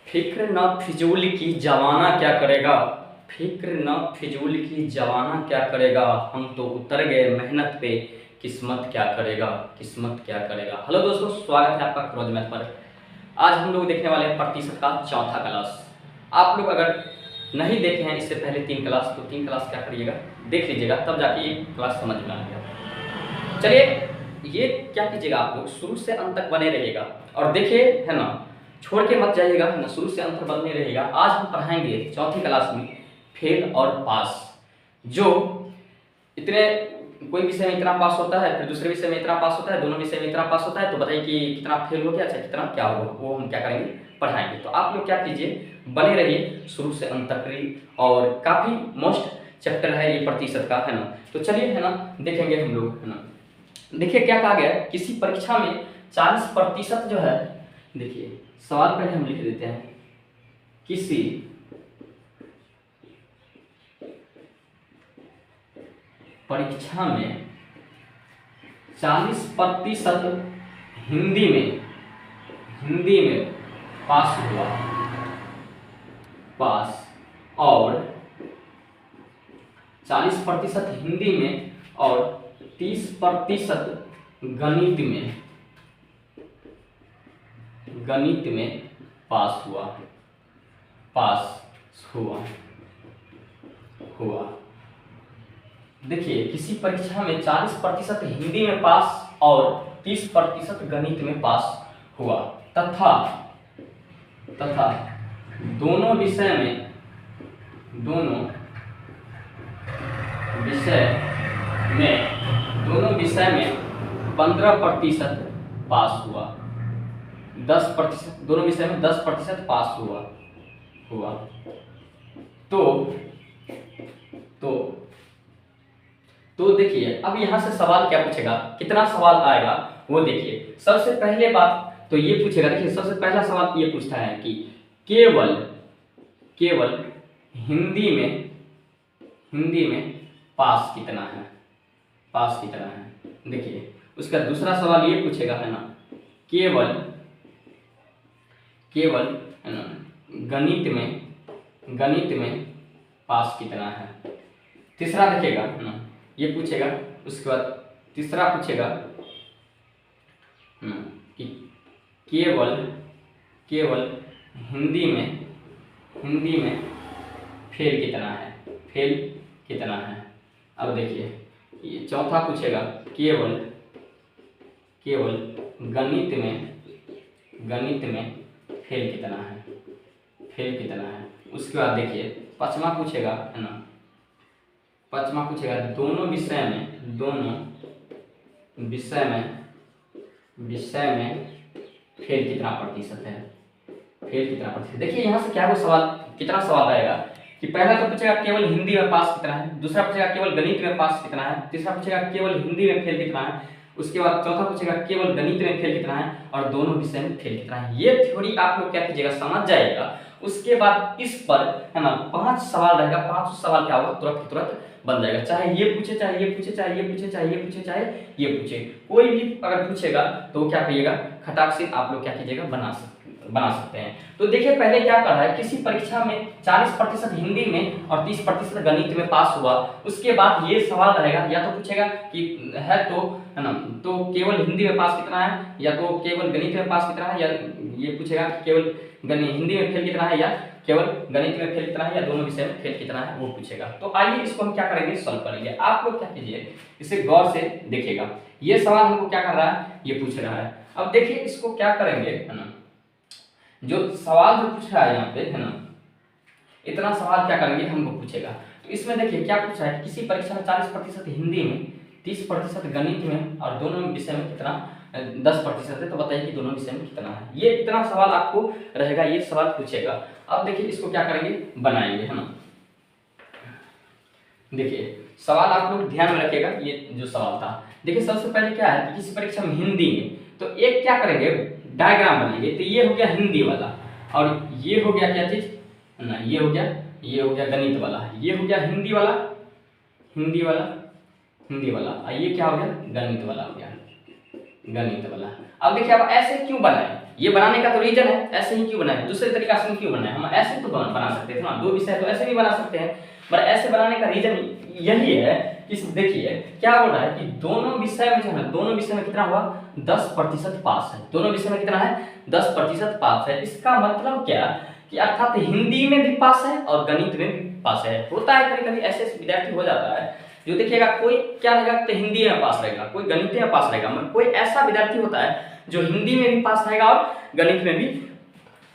फिक्र न फिजूल की जमाना क्या करेगा। फिक्र न फिजूल की जमाना क्या करेगा, हम तो उतर गए मेहनत पे, किस्मत क्या करेगा, किस्मत क्या करेगा। हेलो दोस्तों, स्वागत है आपका क्रोज मैथ पर। आज हम लोग देखने वाले हैं प्रतिशत का चौथा क्लास। आप लोग अगर नहीं देखे हैं इससे पहले 3 क्लास, तो 3 क्लास क्या करिएगा, देख लीजिएगा, तब जाके ये क्लास समझ में आएगा। चलिए, ये क्या कीजिएगा, आप लोग शुरू से अंत तक बने रहिएगा और देखिए, है ना, छोड़ के मत जाइएगा, है ना, शुरू से अंत तक बने रहिएगा। आज हम पढ़ाएंगे चौथी क्लास में फेल और पास। जो इतने कोई विषय में इतना पास होता है, फिर दूसरे विषय में इतना पास होता है, दोनों विषय में इतना पास होता है, तो बताइए कि कितना फेल हो गया, अच्छा कितना क्या होगा, वो हम क्या करेंगे, पढ़ाएंगे। तो आप लोग क्या कीजिए, बने रहिए शुरू से अंत तक। और काफ़ी मोस्ट चैप्टर है ये प्रतिशत का, है ना। तो चलिए, है ना, देखेंगे हम लोग, है ना। देखिए क्या कहा गया है, किसी परीक्षा में 40% जो है, देखिए सवाल पहले हम लिख देते हैं। किसी परीक्षा में 40% हिंदी में पास हुआ, पास, और 40% हिंदी में और 30% गणित में पास हुआ, हुआ। देखिए किसी परीक्षा में 40% हिंदी में पास और 30% गणित में पास हुआ, तथा दोनों विषय में 15% पास हुआ, 10%, दोनों विषय में 10% पास हुआ। तो देखिए, अब यहाँ से सवाल क्या पूछेगा, कितना सवाल आएगा वो देखिए। सबसे पहले बात तो ये पूछेगा, देखिए सबसे पहला सवाल ये पूछता है कि केवल हिंदी में पास कितना है, देखिए उसका दूसरा सवाल ये पूछेगा, है ना, केवल है ना, गणित में पास कितना है। तीसरा देखिएगा, है ना, ये पूछेगा। उसके बाद तीसरा पूछेगा कि केवल हिंदी में फेल कितना है। अब देखिए ये चौथा पूछेगा, केवल गणित में फेल कितना है। उसके बाद देखिए पांचवा पूछेगा, है ना, दोनों विषय में फेल कितना प्रतिशत है। देखिए यहाँ से क्या वो सवाल, कितना सवाल आएगा कि पहला तो पूछेगा केवल हिंदी में पास कितना है, दूसरा पूछेगा केवल गणित में पास कितना है, तीसरा पूछेगा केवल हिंदी में फेल कितना है, उसके बाद चौथा पूछेगा केवल गणित में फेल कितना है, और दोनों विषय में फेल कितना है। ये थ्योरी आप लोग क्या कीजिएगा, समझ जाएगा। उसके बाद इस पर, है ना, 5 सवाल रहेगा, 5 सवाल क्या होगा, तुरंत बन जाएगा। चाहे ये पूछे, चाहे ये पूछे, चाहे ये पूछे, चाहे ये पूछे, चाहे ये पूछे, कोई भी अगर पूछेगा तो क्या करिएगा, खटाक से आप लोग क्या कीजिएगा, बना सकते हैं। तो देखिए पहले क्या कर रहा है, किसी परीक्षा में 40% हिंदी में और 30% गणित में पास हुआ। उसके बाद ये सवाल रहेगा, या तो पूछेगा कि है तो, है ना, तो केवल हिंदी में पास कितना है, या तो केवल गणित में पास कितना है, या ये पूछेगा कि केवल हिंदी में फेल कितना है, या केवल गणित में फेल कितना है, या दोनों विषय में फेल कितना है, वो पूछेगा। तो आइए इसको हम क्या करेंगे, सॉल्व करेंगे। आप लोग क्या कीजिए, इसे गौर से देखिएगा। ये सवाल हमको क्या कर रहा है, ये पूछ रहा है। अब देखिए इसको क्या करेंगे, है ना, जो सवाल जो पूछ रहा है यहाँ पे, है ना, इतना सवाल क्या करेंगे, हमको पूछेगा। तो इसमें देखिए क्या पूछा है, किसी परीक्षा में 40% हिंदी में, 30% गणित में, और दोनों विषय में कितना, 10% है, तो बताइए कि दोनों विषय में कितना है। ये इतना सवाल आपको रहेगा, ये सवाल पूछेगा। अब देखिए इसको क्या करेंगे, बनाएंगे, है ना। देखिए सवाल आप लोग ध्यान में रखिएगा, ये जो सवाल था। देखिए सबसे पहले क्या है कि किसी परीक्षा में हिंदी में, तो एक क्या करेंगे, डायग्राम बनाएंगे। तो ये हो गया हिंदी वाला, और ये हो गया क्या चीज ना, ये हो गया गणित वाला, ये हो गया हिंदी वाला, और ये क्या हो गया, गणित वाला हो गया, अब देखिए अब ऐसे क्यों बनाए, ये बनाने का तो रीजन है, ऐसे ही क्यों बनाए, दूसरे तरीका से क्यों बनाए, हम ऐसे तो बना सकते थे ना, दो विषय तो ऐसे भी बना सकते हैं, पर ऐसे बनाने का रीजन यही है कि देखिए क्या हो रहा है कि दोनों विषय में जो है, दोनों विषय में कितना हुआ 10% पास है, दोनों विषय में कितना है 10% पास है। इसका मतलब क्या कि अर्थात हिंदी में भी पास है और गणित में भी पास है। होता है कभी कभी ऐसे विद्यार्थी हो जाता है जो देखिएगा कोई क्या रहेगा तो हिंदी में पास रहेगा, कोई गणित में पास रहेगा, मगर कोई ऐसा विद्यार्थी होता है जो हिंदी में भी पास रहेगा और गणित में भी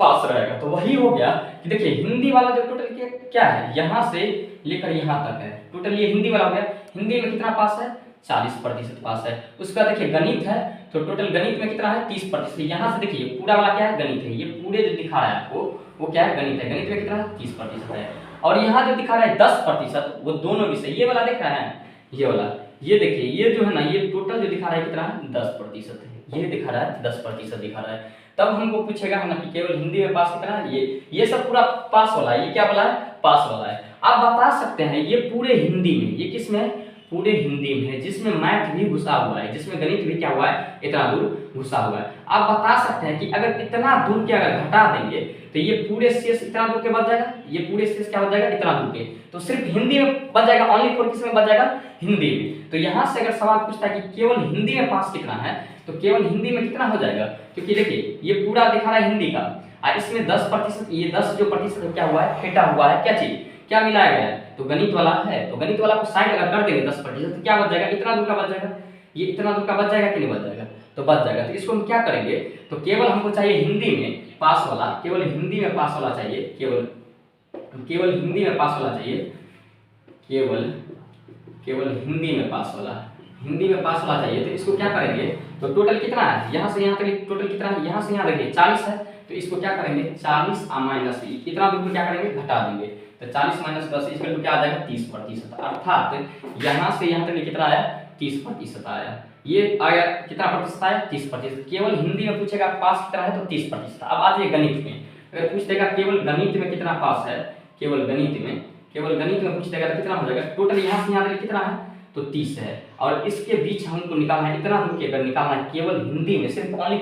पास रहेगा। तो वही हो गया कि देखिए हिंदी वाला जो टोटल क्या है यहाँ से लेकर यहाँ तक है, टोटल ये हिंदी वाला हो गया। हिंदी में कितना पास है 40% पास है। उसका देखिए गणित है तो टोटल गणित में कितना है 30%। यहाँ से देखिए पूरा वाला क्या है गणित है, ये पूरे जो दिखा रहा है आपको वो क्या है गणित है, गणित में कितना है 30% है। और यहाँ जो दिखा रहा है 10% वो दोनों विषय, ये वाला देख रहा है ये वाला, ये देखिए ये जो है ना ये टोटल जो दिखा रहा है कितना है 10% है, ये दिखा रहा है 10% दिखा रहा है। तब हमको पूछेगा है ना कि केवल हिंदी में पास कितना है, ये सब पूरा पास वाला है, ये क्या वाला है पास वाला है। आप बता सकते हैं ये पूरे हिंदी में, ये किस में पूरे हिंदी में है, जिसमें मैथ भी घुसा हुआ है, जिसमें गणित भी क्या हुआ है इतना दूर घुसा हुआ है। आप बता सकते हैं कि अगर इतना दूर के अगर घटा देंगे तो ये पूरे शेष इतना दूर के बच जाएगा, ये पूरे शेष क्या बच जाएगा इतना दूर के, तो सिर्फ हिंदी में बच जाएगा, ओनली फॉर किस में बच जाएगा हिंदी में। तो यहाँ से अगर सवाल पूछता है कि केवल हिंदी में पास कितना है तो केवल हिंदी में कितना हो जाएगा, क्योंकि देखिए ये पूरा दिखा रहा है हिंदी का और इसमें 10%, ये 10 जो प्रतिशत क्या हुआ है फेटा हुआ है, क्या चीज क्या मिलाया गया है तो गणित वाला है, तो गणित वाला को साइड अगर कर देंगे 10% तो क्या बच जाएगा इतना दूर का बच जाएगा, ये इतना दूर का बच जाएगा कि नहीं बच जाएगा तो बच जाएगा। तो इसको हम क्या करेंगे तो केवल हमको चाहिए हिंदी में पास वाला, केवल हिंदी में पास वाला चाहिए, केवल हिंदी में पास वाला चाहिए, केवल हिंदी में पास वाला, हिंदी में पास वाला चाहिए। तो इसको क्या करेंगे तो टोटल कितना है यहाँ से यहाँ तक टोटल कितना है, यहाँ से यहाँ देखिए 40 है तो इसको क्या करेंगे 40 माइनस कितना दूर क्या करेंगे घटा देंगे, तो 40 माइनस 10 इसका क्या आ जाएगा 30%, अर्थात यहाँ से यहाँ तक कितना आया 30% आया। ये आया कितना प्रतिशत आया 30%। केवल हिंदी में पूछेगा पास कितना है तो 30%। अब आ जाइए गणित में, अगर पूछ देगा केवल गणित में कितना पास है, केवल गणित में पूछ देगा तो कितना हो जाएगा टोटल यहाँ से यहाँ तक कितना है तो 30 है, और इसके बीच हमको निकालना है इतना दूर के अगर निकालना है केवल हिंदी में सिर्फ ओनली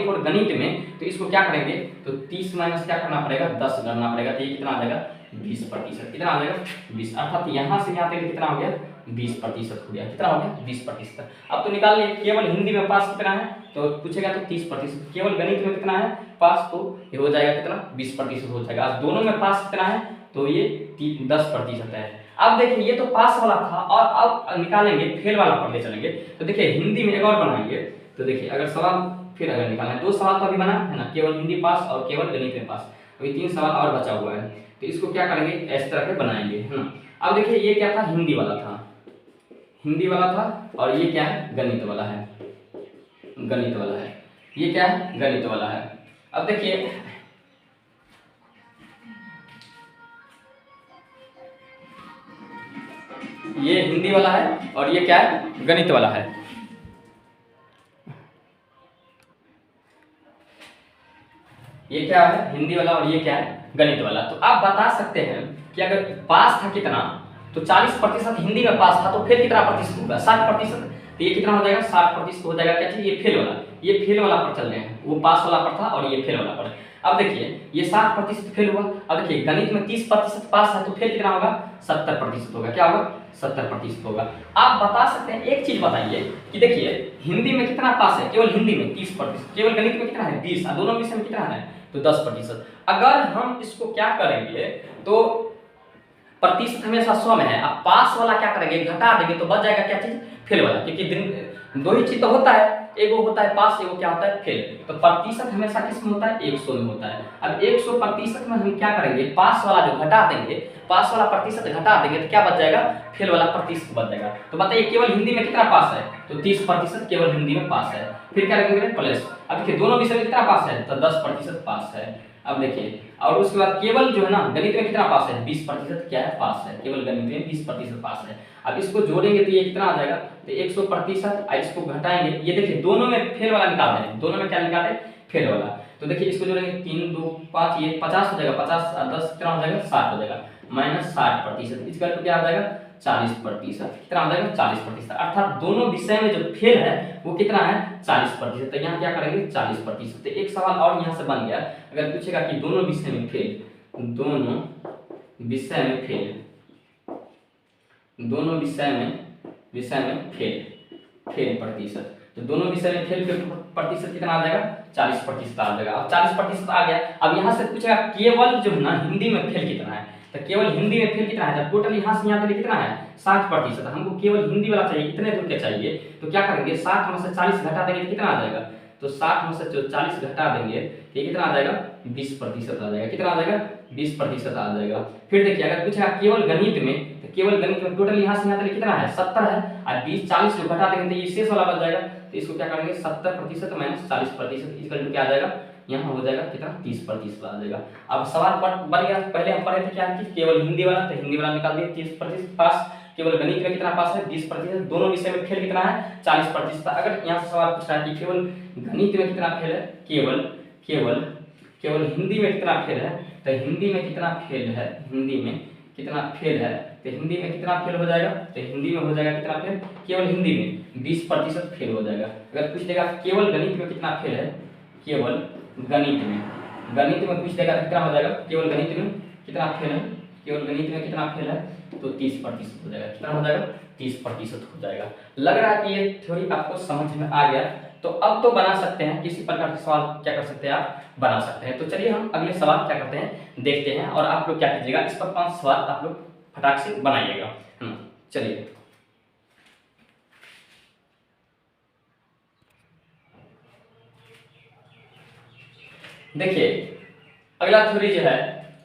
फॉर गणित में, तो इसको क्या करेंगे तो 30 माइनस क्या करना पड़ेगा 10 करना पड़ेगा, तो ये कितना आ जाएगा 20%, कितना आ जाएगा 20, अर्थात यहाँ से यहाँ तक कितना हो गया 20% हो गया, कितना हो गया 20%। अब तो निकाल लिए केवल हिंदी में पास कितना है तो पूछेगा तो 30%, केवल गणित में कितना है पास तो ये हो जाएगा कितना 20% हो जाएगा। अब दोनों में पास कितना है तो ये 10% है। अब देखिए ये तो पास वाला था और अब निकालेंगे फेल वाला पढ़ने चलेंगे। तो देखिए हिंदी में एक और बनाएंगे, तो देखिए अगर सवाल फिर अगर निकालना है, 2 सवाल तो अभी बना है ना, केवल हिंदी पास और केवल गणित में पास, अभी 3 सवाल और बचा हुआ है, तो इसको क्या करेंगे इस तरह के बनाएंगे है ना। अब देखिए ये क्या था हिंदी वाला था और ये क्या है गणित वाला है, ये क्या है गणित वाला है। अब देखिए ये हिंदी वाला है और ये क्या है गणित वाला है। ये क्या है हिंदी वाला और ये क्या है गणित वाला। तो आप बता सकते हैं कि अगर पास था कितना तो 40% हिंदी में पास था तो फिर कितना प्रतिशत होगा 60%, तो ये कितना हो जाएगा 60% हो जाएगा। क्या चीज ये फेल वाला पर चल रहे हैं, वो पास वाला पर था और ये फेल वाला पर। अब देखिए ये 60% फेल हुआ, अब देखिए गणित में 30% पास है तो फिर कितना होगा 70% होगा, क्या होगा 70% होगा। आप बता सकते हैं एक चीज बताइए कि देखिए हिंदी में कितना पास है केवल हिंदी में 30%, केवल गणित में कितना है 20, दोनों विषय में कितना है तो 10%। अगर हम इसको क्या करेंगे तो प्रतिशत हमेशा 100 में है, अब पास वाला क्या करेंगे घटा देंगे तो बच जाएगा क्या चीज फेल वाला, क्योंकि दो ही चीज तो होता है, एगो होता है पास एगो क्या होता है फेल। तो प्रतिशत हमेशा किस में होता है 100 में होता है। अब 100% में हम क्या करेंगे पास वाला जो घटा देंगे, पास वाला प्रतिशत घटा देंगे तो क्या बच जाएगा फेल वाला प्रतिशत बच जाएगा। तो बताइए केवल हिंदी में कितना पास है तो 30% केवल हिंदी में पास है, फिर क्या रखेंगे प्लस। अब देखिए दोनों विषय में कितना पास है तो 10% पास है। अब देखिए और उसके बाद केवल जो है ना गणित में कितना पास है 20% क्या है पास है, केवल गणित में 20% पास है। अब इसको जोड़ेंगे तो ये कितना आ जाएगा तो 100%, इसको घटाएंगे, ये देखिए दोनों में फेल वाला निकाल रहे हैं, दोनों में क्या निकाले फेल वाला। तो देखिए इसको जोड़ेंगे 3 2 5 ये 50 हो जाएगा, 50 10 कितना हो जाएगा 60 हो जाएगा, -60%, इसका तो क्या आ जाएगा 40%। कितना आ जाएगा 40%, अर्थात दोनों विषय में जो फेल है वो कितना है 40%। तो यहाँ क्या करेंगे 40%। तो एक सवाल और यहाँ से बन गया, अगर पूछेगा कि दोनों विषय में फेल, दोनों विषय में फेल, दोनों विषय में फेल प्रतिशत, तो दोनों विषय में फेल प्रतिशत कितना आ जाएगा 40% आ जाएगा। अब 40% आ गया, अब यहाँ से पूछेगा केवल जो है ना हिंदी में फेल कितना है, तो केवल हिंदी में फेल कितना है, टोटल यहाँ से यहाँ तक कितना है 60%। हमको केवल हिंदी वाला चाहिए, कितने दूर के चाहिए, तो क्या करेंगे 60 में से 40 घटा देंगे तो कितना आ जाएगा, तो 60 में से जो 40 घटा देंगे तो ये कितना आ जाएगा 20% आ जाएगा। कितना आ जाएगा 20% आ जाएगा। फिर देखिए अगर पूछेगा केवल गणित में, तो केवल गणित में टोटल यहाँ से यहाँ तक कितना है 70 है, और 20 40 जो घटा देंगे तो ये शेष वाला बच जाएगा। तो इसको क्या करेंगे 70% माइनस 40%, इसका क्या आ जाएगा यहाँ हो जाएगा कितना 30% आ जाएगा। अब सवाल बन गया, पहले हम पढ़े थे क्या कि केवल हिंदी वाला, तो हिंदी वाला निकाल दिए 30% पास, केवल गणित में कितना पास है 20%, दोनों विषय में फेल कितना है 40%। अगर यहाँ से सवाल पूछ रहा है कि केवल गणित में कितना फेल है, केवल हिंदी में कितना फेल है, तो हिंदी में कितना फेल है, हिंदी में कितना फेल है, तो हिंदी में कितना फेल हो जाएगा, तो हिंदी में हो जाएगा कितना फेल, केवल हिंदी में 20% फेल हो जाएगा। अगर पूछ देगा केवल गणित में कितना फेल है, केवल गणित में पूछ देगा कितना हो जाएगा, केवल गणित में कितना फेल है, केवल गणित में कितना फेल है, तो 30% हो जाएगा। कितना हो जाएगा 30% हो जाएगा। लग रहा है कि ये थ्योरी आपको समझ में आ गया, तो अब तो बना सकते हैं, किसी प्रकार के सवाल क्या कर सकते हैं आप बना सकते हैं। तो चलिए हम अगले सवाल क्या करते हैं देखते हैं, और आप लोग क्या कीजिएगा इस पर 5 सवाल आप लोग फटाक से बनाइएगा। चलिए देखिए अगला थ्योरी जो है,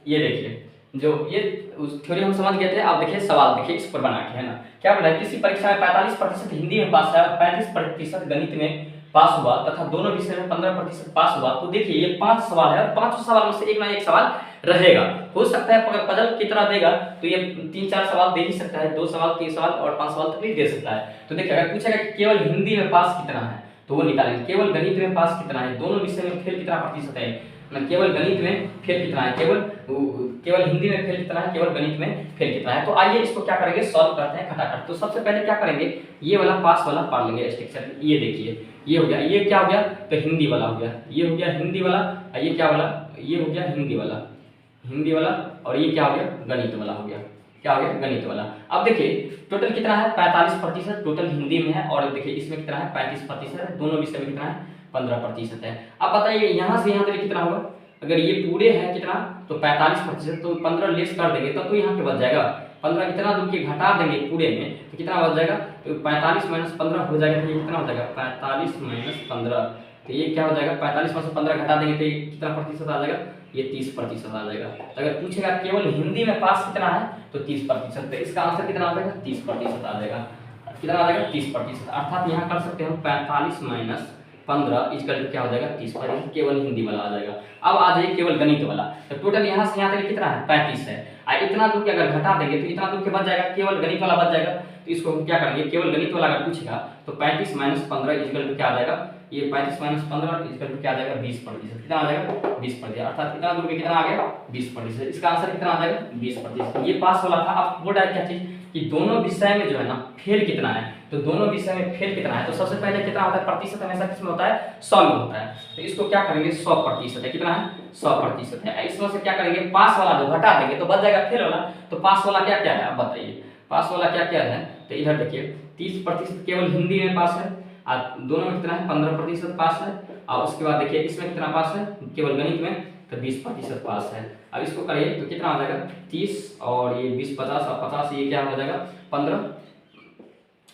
ये देखिए जो ये उस थ्योरी हम समझ गए थे। आप देखिए सवाल देखिए इस पर बना के, है ना, क्या बोला है, किसी परीक्षा में 45% हिंदी में पास है और 35% गणित में पास हुआ तथा दोनों विषय में 15% पास हुआ। तो देखिए ये 5 सवाल है और 5 सवाल में से एक ना एक सवाल रहेगा। हो सकता है अगर पजल की तरह देगा तो ये 3-4 सवाल दे ही सकता है, 2 सवाल 3 सवाल और 5 सवाल तक भी दे सकता है। तो देखिए अगर पूछेगा कि केवल हिंदी में पास कितना है, तो वो निकालेंगे। केवल गणित में पास कितना है, दोनों विषय में फेल कितना प्रतिशत है, केवल गणित में फेल कितना है, केवल हिंदी में फेल कितना है, केवल गणित में फेल कितना है। तो आइए इसको क्या करेंगे सॉल्व करते हैं खटाखट। तो सबसे पहले क्या करेंगे, ये वाला पास वाला पढ़ लेंगे स्ट्रक्चर। ये देखिए ये हो गया, ये क्या हो गया, तो हिंदी वाला हो गया, ये हो गया हिंदी वाला, ये क्या वाला, ये हो गया हिंदी वाला, और ये क्या हो गया गणित वाला हो गया, क्या हो गया गणित वाला। अब देखिए टोटल कितना है 45% टोटल हिंदी में है, और देखिए इसमें कितना है 35% है, दोनों विषय में कितना है 15% है। अब बताइए यहाँ से यहाँ तक कितना होगा, अगर ये पूरे हैं कितना तो 45%, तो 15 लेस कर देंगे तब तो यहाँ पे बच जाएगा 15, कितना दूर के घटा देंगे पूरे में तो कितना बच जाएगा, तो 45 माइनस 15 हो जाएगा, तो ये कितना हो जाएगा 45 माइनस 15, तो ये क्या हो जाएगा 45 में से 15 घटा देंगे तो ये कितना प्रतिशत आ जाएगा, ये 30% आ जाएगा। तो अगर पूछेगा केवल हिंदी में पास कितना है तो 30%, तो इसका आंसर कितना आ जाएगा 30% आ जाएगा। कितना आ जाएगा 30%, अर्थात यहाँ कर सकते हैं हम 45 माइनस 15 इसका क्या हो जाएगा 30%, केवल हिंदी वाला आ जाएगा। अब आ जाइए केवल गणित वाला, तो टोटल यहाँ से यहाँ तक कितना है 35 है, और इतना दूर के अगर घटा देंगे तो इतना दूर के बच जाएगा, केवल गणित वाला बच जाएगा। तो इसको हम क्या करेंगे, केवल गणित वाला अगर पूछेगा तो 35 माइनस 15 इसका क्या आ जाएगा, ये 35 माइनस 15 इसका क्या आ जाएगा 20%, कितना आ जाएगा 20%, अर्थात कितना दूर पे कितना आ गया 20%, इसका आंसर कितना आ जाएगा 20%। ये पास वाला था। अब बोल रहा है क्या चीज कि दोनों विषय में जो है ना फेल कितना है, तो दोनों विषय में फेल कितना है, तो सबसे पहले कितना होता है प्रतिशत हमेशा किसमें होता है 100 में होता है, तो इसको क्या करेंगे 100% है, कितना है 100% है। इसमें से क्या करेंगे पास वाला जो घटा देंगे तो बच जाएगा फेल वाला, तो पास वाला क्या क्या है आप बताइए, पास वाला क्या क्या है, तो इधर देखिए 30% केवल हिंदी में पास है, और दोनों में कितना है 15% पास है, और उसके बाद देखिए इसमें कितना पास है केवल गणित में तो 20% पास है। अब इसको करिए तो कितना आ जाएगा 30 और ये 20 50 और 50 ये क्या हो जाएगा 15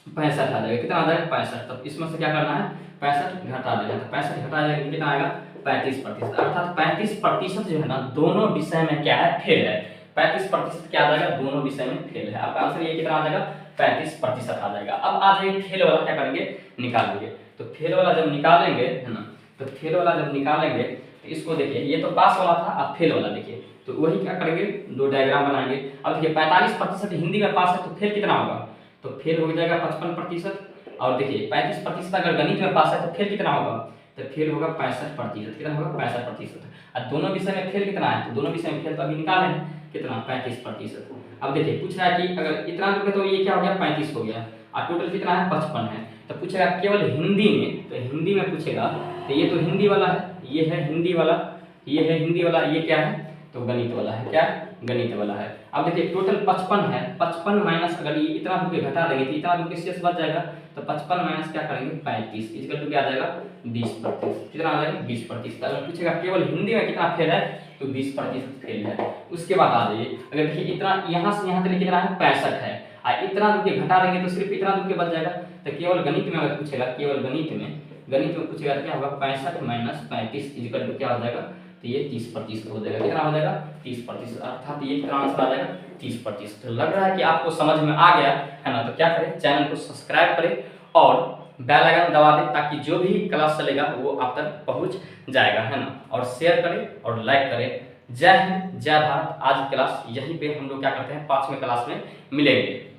65 आ जाएगा, कितना आ जाएगा 65। तो इसमें से क्या करना है 65 घटा देना, तो 65 घटा जाएगा कितना आएगा 35%, अर्थात 35% जो है ना दोनों विषय में क्या है फेल है, 35% क्या आ जाएगा दोनों विषय में फेल है। आपका आंसर ये कितना आ जाएगा 35% आ जाएगा। अब आ जाइए फेल वाला क्या करेंगे निकालेंगे, तो फेल वाला जब निकालेंगे है ना, तो फेल वाला जब निकालेंगे तो इसको देखिए ये तो पास वाला था, अब फेल वाला देखिए तो वही क्या करेंगे दो डायग्राम बनाएंगे। अब देखिए 45% हिंदी में पास है तो फेल कितना होगा, तो फेल हो जाएगा 55%, और देखिए 35% अगर गणित में पास है तो फेल कितना होगा, तो फेल होगा 65%। कितना होगा? 65%। और दोनों विषय में फेल कितना है? तो दोनों विषय में फेल तो अभी निकाले हैं कितना? 35%। अब देखिए पूछ रहा है कि अगर इतना दोगे तो ये क्या हो गया? 35 हो गया, और टोटल कितना है? 55 है। तो पूछेगा केवल हिंदी में, तो हिंदी में पूछेगा तो ये तो हिंदी वाला है, ये है हिंदी वाला, ये है हिंदी वाला, ये क्या है? तो गणित वाला है। क्या? गणित वाला है। अब देखिए टोटल 55 है, 55 माइनस अगर ये इतना रुपये घटा देंगे तो इतना रुपये शेष बच जाएगा, तो 55 माइनस क्या करेंगे? 35, इसका तो क्या आ जाएगा? 20%। कितना आ जाएगा? 20%। अगर पूछेगा केवल हिंदी में कितना फेल है, तो 20% फेल है। उसके बाद आ जाइए, अगर देखिए इतना यहाँ से यहाँ तक कितना है? 65 है, और इतना रुपये घटा देंगे तो सिर्फ इतना रुपये बच जाएगा। तो केवल गणित में अगर पूछेगा, केवल गणित में पूछेगा तो क्या होगा? 65 माइनस 35 इक्वल टू क्या हो जाएगा? तो ये 30% हो जाएगा। कितना हो जाएगा? 30%। अर्थात ये कितना आंसर आ जाएगा? 30%। तो लग रहा है कि आपको समझ में आ गया है ना? तो क्या करें, चैनल को सब्सक्राइब करें और बेल आइकन दबा दें, ताकि जो भी क्लास चलेगा वो आप तक पहुंच जाएगा, है ना? और शेयर करें और लाइक करें। जय हिंद, जय भारत। आज क्लास यहीं पे हम लोग क्या करते हैं, 5वें क्लास में मिलेंगे।